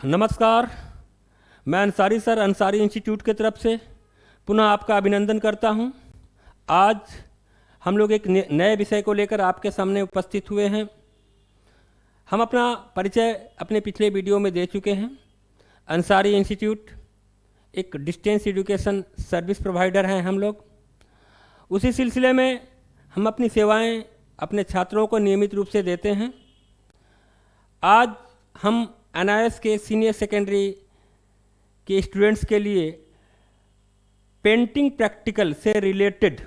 नमस्कार। मैं Ansari sir Ansari institute की तरफ से पुनः आपका अभिनंदन करता हूं। आज हम लोग एक नए विषय को लेकर आपके सामने उपस्थित हुए हैं। हम अपना परिचय अपने पिछले वीडियो में दे चुके हैं। अंसारी इंस्टीट्यूट एक डिस्टेंस एजुकेशन सर्विस प्रोवाइडर हैं हम लोग। उसी सिलसिले में हम अपनी सेवाएं अपने छात्रों को नियमित रूप से देते हैं। आज हम NIS के सीनियर सेकेंडरी के स्टूडेंट्स के लिए पेंटिंग प्रैक्टिकल से रिलेटेड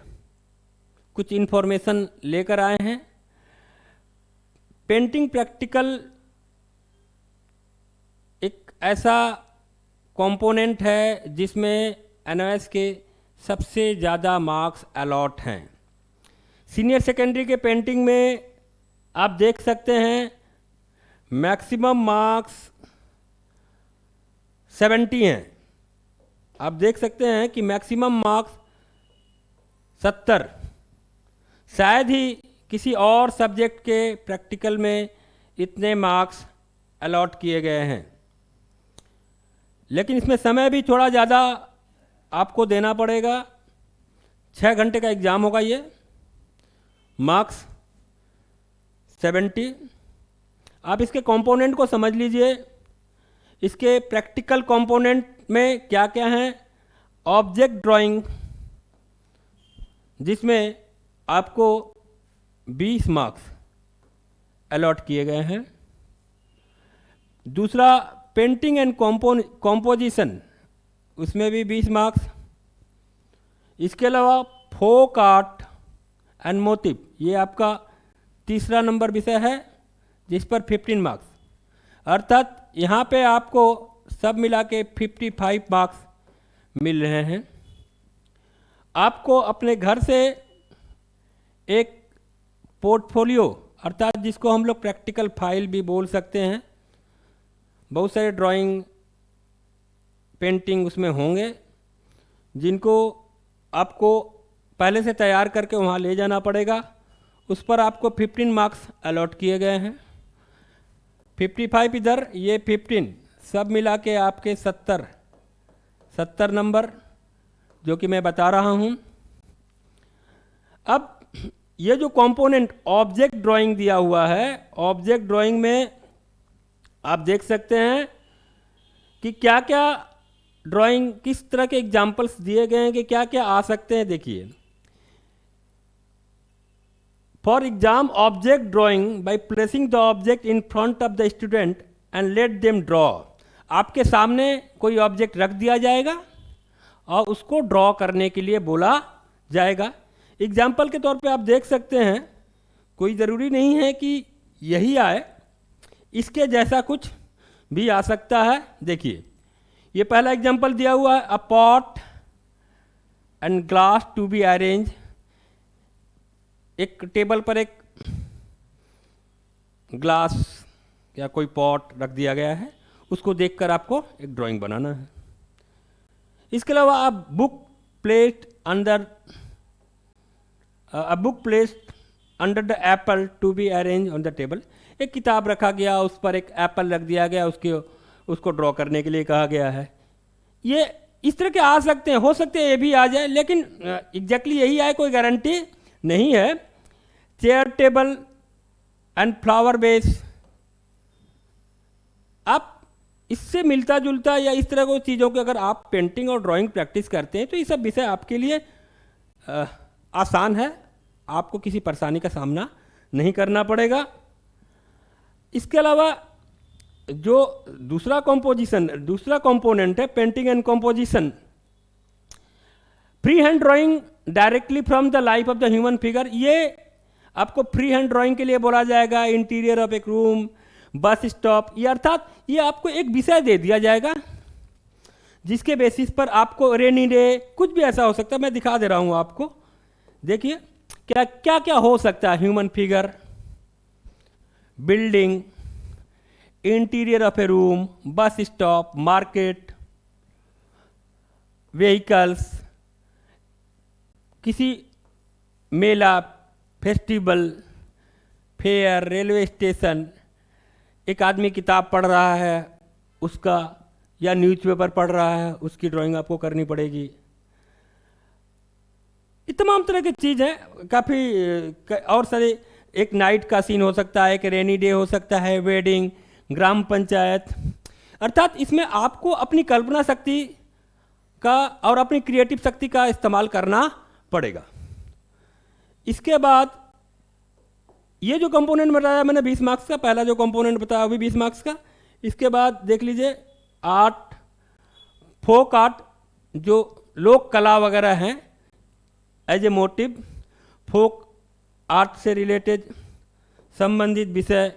कुछ इन्फॉर्मेशन लेकर आए हैं। पेंटिंग प्रैक्टिकल एक ऐसा कंपोनेंट है जिसमें NIS के सबसे ज़्यादा मार्क्स अलॉट हैं। सीनियर सेकेंडरी के पेंटिंग में आप देख सकते हैं मैक्सिमम मार्क्स 70 हैं। आप देख सकते हैं कि मैक्सिमम मार्क्स 70 शायद ही किसी और सब्जेक्ट के प्रैक्टिकल में इतने मार्क्स अलॉट किए गए हैं। लेकिन इसमें समय भी थोड़ा ज़्यादा आपको देना पड़ेगा। 6 घंटे का एग्ज़ाम होगा। ये मार्क्स 70। आप इसके कंपोनेंट को समझ लीजिए। इसके प्रैक्टिकल कंपोनेंट में क्या क्या हैं। ऑब्जेक्ट ड्राइंग, जिसमें आपको 20 मार्क्स अलॉट किए गए हैं। दूसरा पेंटिंग एंड कॉम्पोजिशन, उसमें भी 20 मार्क्स। इसके अलावा फोक आर्ट एंड मोटिव, ये आपका तीसरा नंबर विषय है जिस पर 15 मार्क्स, अर्थात यहाँ पे आपको सब मिला के 55 मार्क्स मिल रहे हैं। आपको अपने घर से एक पोर्टफोलियो, अर्थात जिसको हम लोग प्रैक्टिकल फाइल भी बोल सकते हैं, बहुत सारे ड्राइंग पेंटिंग उसमें होंगे जिनको आपको पहले से तैयार करके वहाँ ले जाना पड़ेगा। उस पर आपको 15 मार्क्स अलॉट किए गए हैं। 55 इधर, ये 15, सब मिला के आपके 70 नंबर जो कि मैं बता रहा हूँ। अब ये जो कंपोनेंट ऑब्जेक्ट ड्राइंग दिया हुआ है, ऑब्जेक्ट ड्राइंग में आप देख सकते हैं कि क्या क्या ड्राइंग, किस तरह के एग्जाम्पल्स दिए गए हैं कि क्या क्या आ सकते हैं। देखिए, for exam object drawing by placing the object in front of the student and let them draw. आपके सामने कोई ऑब्जेक्ट रख दिया जाएगा और उसको ड्रॉ करने के लिए बोला जाएगा। एग्जाम्पल के तौर पे आप देख सकते हैं, कोई ज़रूरी नहीं है कि यही आए, इसके जैसा कुछ भी आ सकता है। देखिए, ये पहला एग्जाम्पल दिया हुआ है, a pot and glass to be arrange. एक टेबल पर एक ग्लास या कोई पॉट रख दिया गया है, उसको देखकर आपको एक ड्राइंग बनाना है। इसके अलावा आप book placed under the apple to be arrange on the table. एक किताब रखा गया, उस पर एक एप्पल रख दिया गया, उसको ड्रॉ करने के लिए कहा गया है। ये इस तरह के आ सकते हैं, हो सकते हैं ये भी आ जाए, लेकिन एग्जैक्टली यही आए कोई गारंटी नहीं है। Chair table and flower base, आप इससे मिलता जुलता या इस तरह की चीज़ों की अगर आप पेंटिंग और ड्राइंग प्रैक्टिस करते हैं तो ये सब विषय आपके लिए आसान है, आपको किसी परेशानी का सामना नहीं करना पड़ेगा। इसके अलावा जो दूसरा कंपोनेंट है painting and composition, free hand drawing directly from the life of the human figure. ये आपको फ्री हैंड ड्राइंग के लिए बोला जाएगा। इंटीरियर ऑफ एक रूम, बस स्टॉप, ये अर्थात ये आपको एक विषय दे दिया जाएगा जिसके बेसिस पर आपको रेनी डे, कुछ भी ऐसा हो सकता है। मैं दिखा दे रहा हूँ आपको। देखिए क्या क्या हो सकता है। Human figure, building, interior of A room, bus stop, market, vehicles, किसी मेला, फेस्टिवल, फेयर, रेलवे स्टेशन। एक आदमी किताब पढ़ रहा है, उसका, या न्यूज़पेपर पढ़ रहा है उसकी ड्राइंग आपको करनी पड़ेगी। ये तमाम तरह की चीज़ है, काफ़ी और सारे, एक नाइट का सीन हो सकता है, एक रेनी डे हो सकता है, वेडिंग, ग्राम पंचायत। अर्थात इसमें आपको अपनी कल्पना शक्ति का और अपनी क्रिएटिव शक्ति का इस्तेमाल करना पड़ेगा। इसके बाद ये जो कंपोनेंट बताया मैंने 20 मार्क्स का, पहला जो कंपोनेंट बताया वो भी 20 मार्क्स का। इसके बाद देख लीजिए आर्ट, फोक आर्ट, जो लोक कला वगैरह हैं, as a motif, folk art से रिलेटेड संबंधित विषय,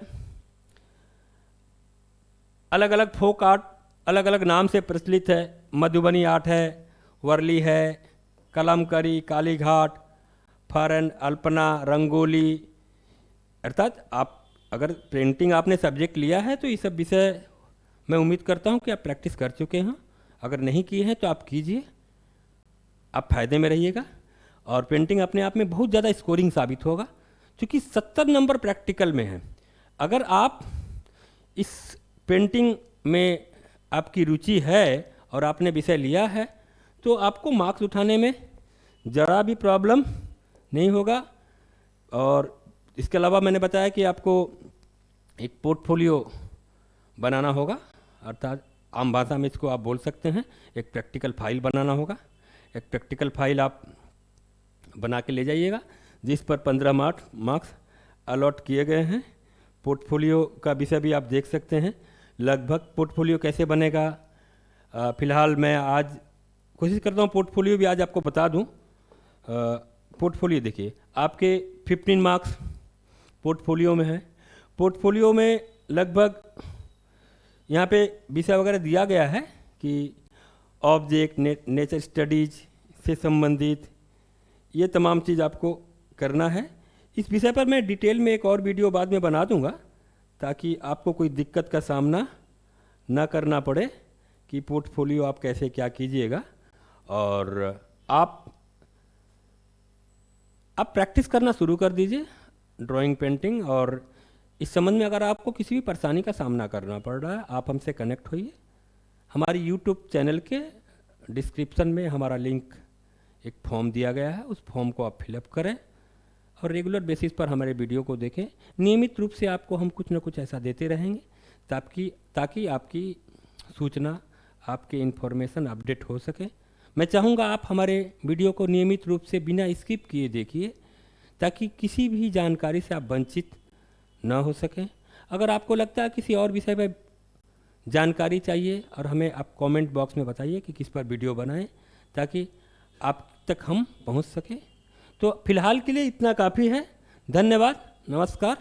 अलग अलग फोक आर्ट अलग अलग नाम से प्रचलित है। मधुबनी आर्ट है, वर्ली है, कलमकारी, कालीघाट, फरन, अल्पना, रंगोली। अर्थात आप अगर पेंटिंग आपने सब्जेक्ट लिया है तो ये सब विषय मैं उम्मीद करता हूँ कि आप प्रैक्टिस कर चुके हैं। अगर नहीं किए हैं तो आप कीजिए, आप फायदे में रहिएगा। और पेंटिंग अपने आप में बहुत ज़्यादा स्कोरिंग साबित होगा, क्योंकि 70 नंबर प्रैक्टिकल में है। अगर आप इस पेंटिंग में आपकी रुचि है और आपने विषय लिया है तो आपको मार्क्स उठाने में ज़रा भी प्रॉब्लम नहीं होगा। और इसके अलावा मैंने बताया कि आपको एक पोर्टफोलियो बनाना होगा, अर्थात आम भाषा में इसको आप बोल सकते हैं एक प्रैक्टिकल फाइल बनाना होगा। एक प्रैक्टिकल फाइल आप बना के ले जाइएगा जिस पर 15 मार्क्स अलॉट किए गए हैं। पोर्टफोलियो का विषय भी आप देख सकते हैं। लगभग पोर्टफोलियो कैसे बनेगा, फ़िलहाल मैं आज कोशिश करता हूँ पोर्टफोलियो भी आज आपको बता दूँ। पोर्टफोलियो देखिए, आपके 15 मार्क्स पोर्टफोलियो में है। पोर्टफोलियो में लगभग यहाँ पे विषय वगैरह दिया गया है कि ऑब्जेक्ट, नेचर स्टडीज से संबंधित ये तमाम चीज़ आपको करना है। इस विषय पर मैं डिटेल में एक और वीडियो बाद में बना दूंगा ताकि आपको कोई दिक्कत का सामना ना करना पड़े कि पोर्टफोलियो आप कैसे क्या कीजिएगा। और आप प्रैक्टिस करना शुरू कर दीजिए ड्राइंग, पेंटिंग। और इस संबंध में अगर आपको किसी भी परेशानी का सामना करना पड़ रहा है, आप हमसे कनेक्ट होइए। हमारी यूट्यूब चैनल के डिस्क्रिप्शन में हमारा लिंक, एक फॉर्म दिया गया है, उस फॉर्म को आप फिलअप करें और रेगुलर बेसिस पर हमारे वीडियो को देखें। नियमित रूप से आपको हम कुछ ना कुछ ऐसा देते रहेंगे ताकि आपकी सूचना, आपके इन्फॉर्मेशन अपडेट हो सके। मैं चाहूँगा आप हमारे वीडियो को नियमित रूप से बिना स्किप किए देखिए ताकि किसी भी जानकारी से आप वंचित न हो सकें। अगर आपको लगता है किसी और विषय पर जानकारी चाहिए और हमें आप कमेंट बॉक्स में बताइए कि किस पर वीडियो बनाएं ताकि आप तक हम पहुंच सकें। तो फिलहाल के लिए इतना काफ़ी है। धन्यवाद, नमस्कार।